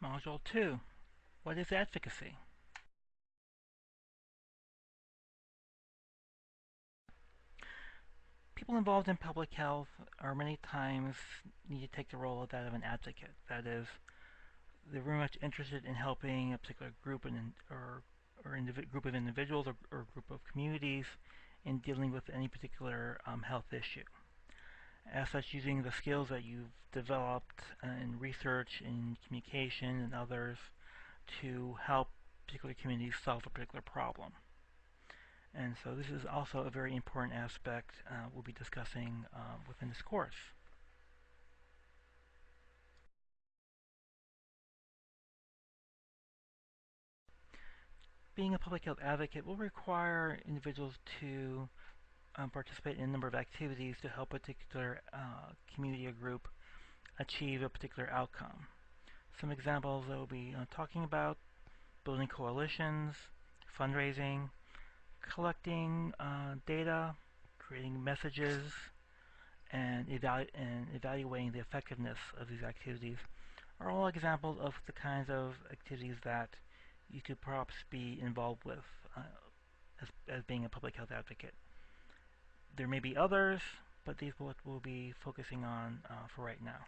Module 2. What is advocacy? People involved in public health are many times need to take the role of that of an advocate. That is, they're very much interested in helping a particular group or group of individuals or group of communities in dealing with any particular health issue. As such, using the skills that you've developed in research, in communication, and others to help particular communities solve a particular problem. And so this is also a very important aspect we'll be discussing within this course. Being a public health advocate will require individuals to participate in a number of activities to help a particular community or group achieve a particular outcome. Some examples that we'll be talking about: building coalitions, fundraising, collecting data, creating messages, and evaluating the effectiveness of these activities are all examples of the kinds of activities that you could perhaps be involved with as being a public health advocate. There may be others, but these are what we'll be focusing on for right now.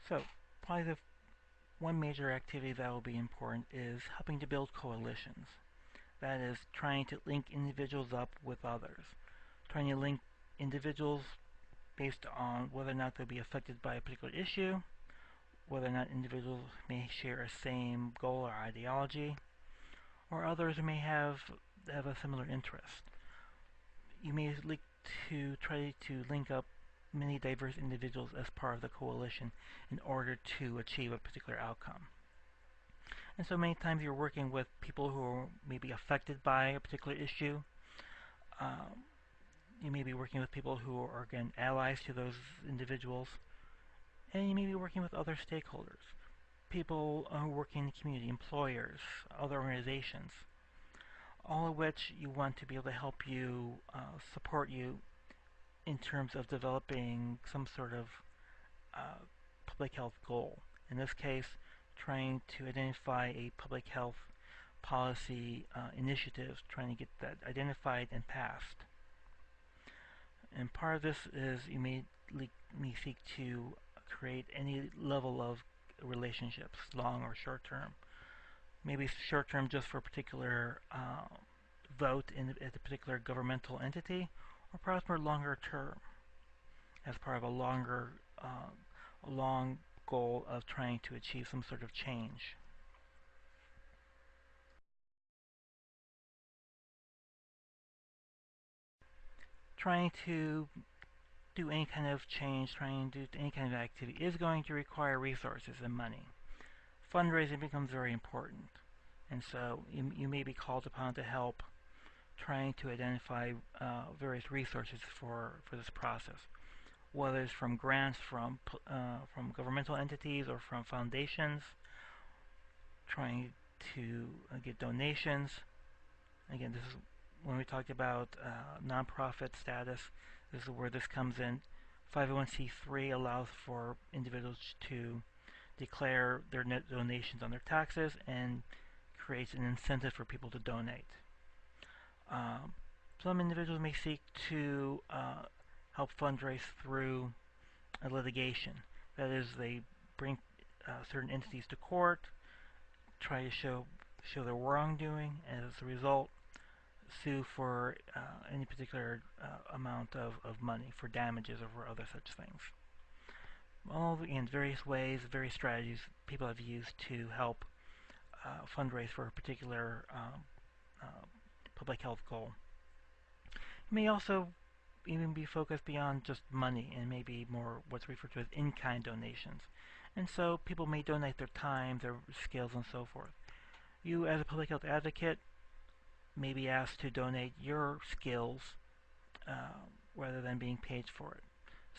So, probably the one major activity that will be important is helping to build coalitions. That is, trying to link individuals up with others. Trying to link individuals based on whether or not they'll be affected by a particular issue, whether or not individuals may share a same goal or ideology, or others who may have a similar interest. You may like to try to link up many diverse individuals as part of the coalition in order to achieve a particular outcome. And so many times you're working with people who are maybe affected by a particular issue. You may be working with people who are, again, allies to those individuals. And you may be working with other stakeholders, people who work in the community, employers, other organizations, all of which you want to be able to help you, support you in terms of developing some sort of public health goal. In this case, trying to identify a public health policy initiative, trying to get that identified and passed. And part of this is you may seek to create any level of relationships, long or short term. Maybe short term just for a particular vote at a particular governmental entity, or perhaps more longer term as part of a long goal of trying to achieve some sort of change. Trying to do any kind of change, trying to do any kind of activity is going to require resources and money. Fundraising becomes very important, and so you may be called upon to help trying to identify various resources for this process, whether it's from grants from governmental entities or from foundations, trying to get donations. Again, this is when we talked about nonprofit status. This is where this comes in. 501c3 allows for individuals to declare their net donations on their taxes and creates an incentive for people to donate. Some individuals may seek to help fundraise through a litigation. That is, they bring certain entities to court, try to show their wrongdoing, and as a result, sue for any particular amount of money for damages or for other such things. All in various ways, various strategies people have used to help fundraise for a particular public health goal. It may also even be focused beyond just money and maybe more what's referred to as in-kind donations. And so people may donate their time, their skills, and so forth. You, as a public health advocate, may be asked to donate your skills rather than being paid for it.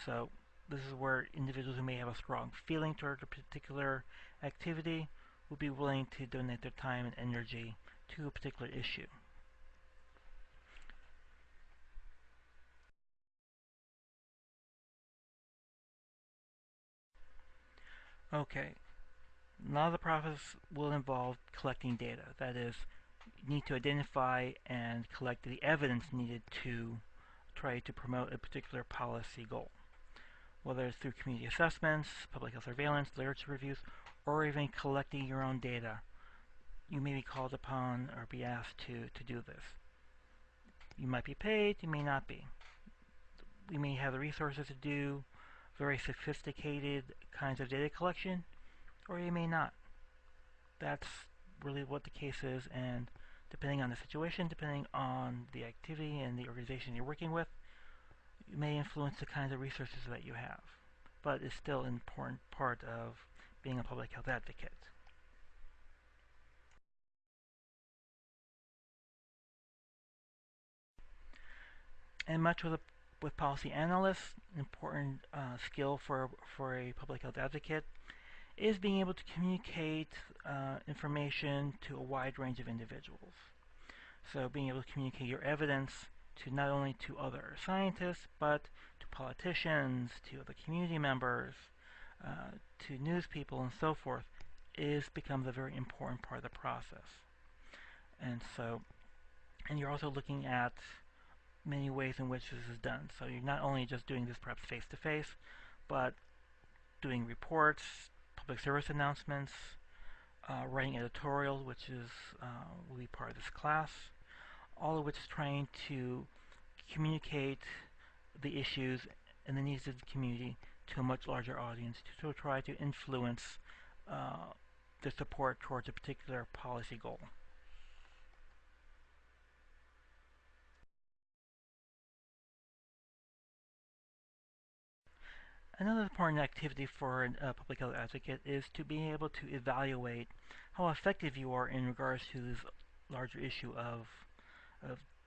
So this is where individuals who may have a strong feeling toward a particular activity will be willing to donate their time and energy to a particular issue. Okay, a lot of the process will involve collecting data. That is, you need to identify and collect the evidence needed to try to promote a particular policy goal, whether it's through community assessments, public health surveillance, literature reviews, or even collecting your own data. You may be called upon or be asked to do this. You might be paid, you may not be. We may have the resources to do very sophisticated kinds of data collection, or you may not. That's really what the case is, and depending on the situation, depending on the activity and the organization you're working with, you may influence the kinds of resources that you have. But it's still an important part of being a public health advocate. And much with policy analysts, an important skill for a public health advocate is being able to communicate information to a wide range of individuals. So being able to communicate your evidence to not only to other scientists, but to politicians, to other community members, to news people, and so forth, is becomes a very important part of the process. And so, and you're also looking at many ways in which this is done. So you're not only just doing this perhaps face to face, but doing reports, public service announcements, writing editorials, which is will be part of this class, all of which is trying to communicate the issues and the needs of the community to a much larger audience to try to influence uh, the support towards a particular policy goal. Another important activity for a public health advocate is to be able to evaluate how effective you are in regards to this larger issue of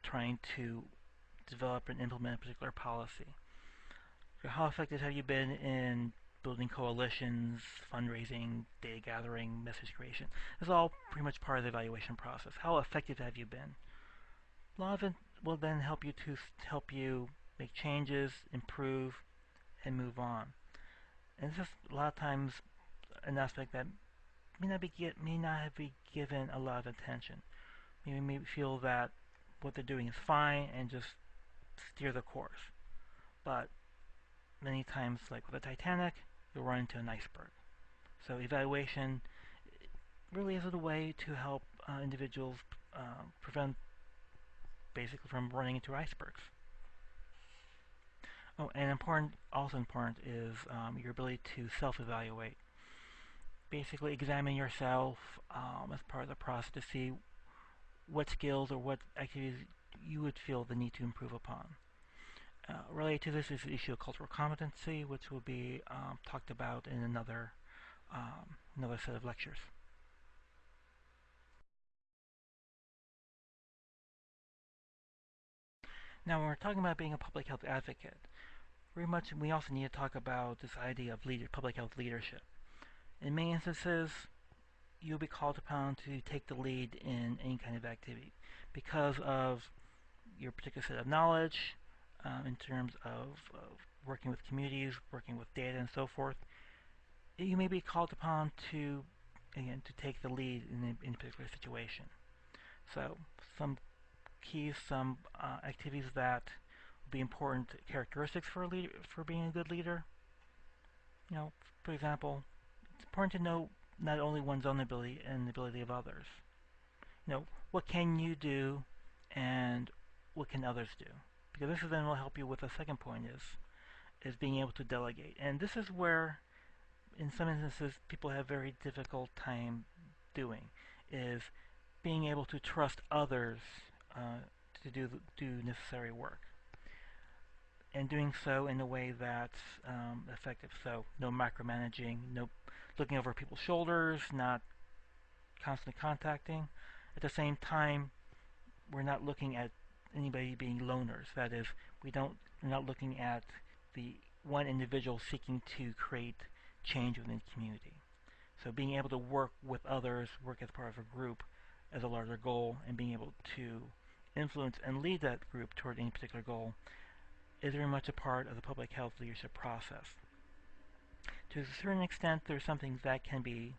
trying to develop and implement a particular policy. So how effective have you been in building coalitions, fundraising, data gathering, message creation? It's all pretty much part of the evaluation process. How effective have you been? A lot of it will then help you make changes, improve, and move on. And this is a lot of times an aspect that may not have been given a lot of attention. Maybe may feel that what they're doing is fine and just steer the course. But many times, like with the Titanic, you'll run into an iceberg. So evaluation really is a way to help individuals prevent basically from running into icebergs. Oh, and also important is your ability to self-evaluate. Basically, examine yourself as part of the process to see what skills or what activities you would feel the need to improve upon. Related to this is the issue of cultural competency, which will be talked about in another set of lectures. Now, when we're talking about being a public health advocate, very much we also need to talk about this idea of public health leadership. In many instances, you'll be called upon to take the lead in any kind of activity because of your particular set of knowledge in terms of working with communities, working with data, and so forth. You may be called upon to, again, to take the lead in a particular situation. So some keys, some activities that will be important characteristics for for being a good leader. You know, for example, it's important to know not only one's own ability and the ability of others. You know, what can you do, and what can others do? Because this then will help you with the second point is being able to delegate. And this is where, in some instances, people have very difficult time doing is being able to trust others to do necessary work, and doing so in a way that's effective. So no micromanaging, no looking over people's shoulders, not constantly contacting. At the same time, we're not looking at anybody being loners. That is, we're not looking at the one individual seeking to create change within the community. So being able to work with others, work as part of a group as a larger goal, and being able to influence and lead that group toward any particular goal is very much a part of the public health leadership process. To a certain extent, there's something that can be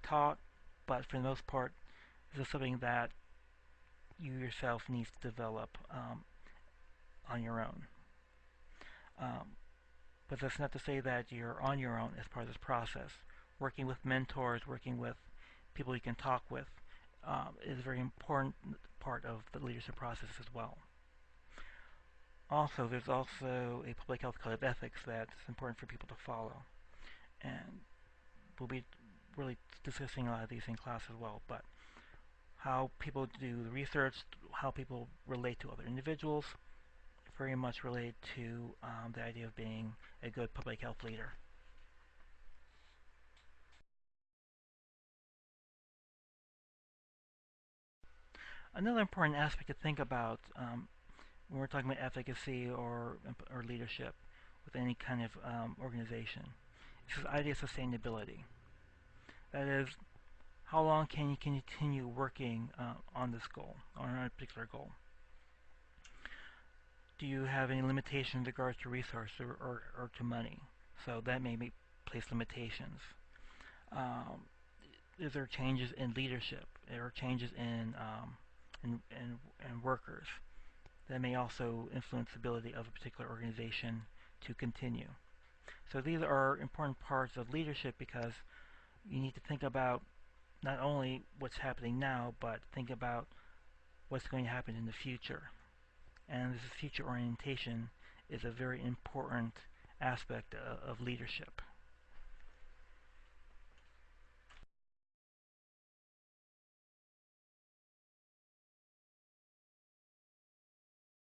taught, but for the most part, this is something that you yourself needs to develop on your own. Um, but that's not to say that you're on your own as part of this process. Working with mentors, working with people you can talk with, is a very important part of the leadership process as well. Also, there's also a public health code of ethics that's important for people to follow, and we'll be really discussing a lot of these in class as well. But how people do the research, how people relate to other individuals, very much related to the idea of being a good public health leader. Another important aspect to think about when we're talking about efficacy or leadership with any kind of organization is the idea of sustainability. That is, how long can you continue working on this goal, on a particular goal? Do you have any limitations in regards to resources or to money? So that may place limitations. Um, is there changes in leadership? There are changes in workers that may also influence the ability of a particular organization to continue. So these are important parts of leadership because you need to think about not only what's happening now, but think about what's going to happen in the future. And this future orientation is a very important aspect of leadership.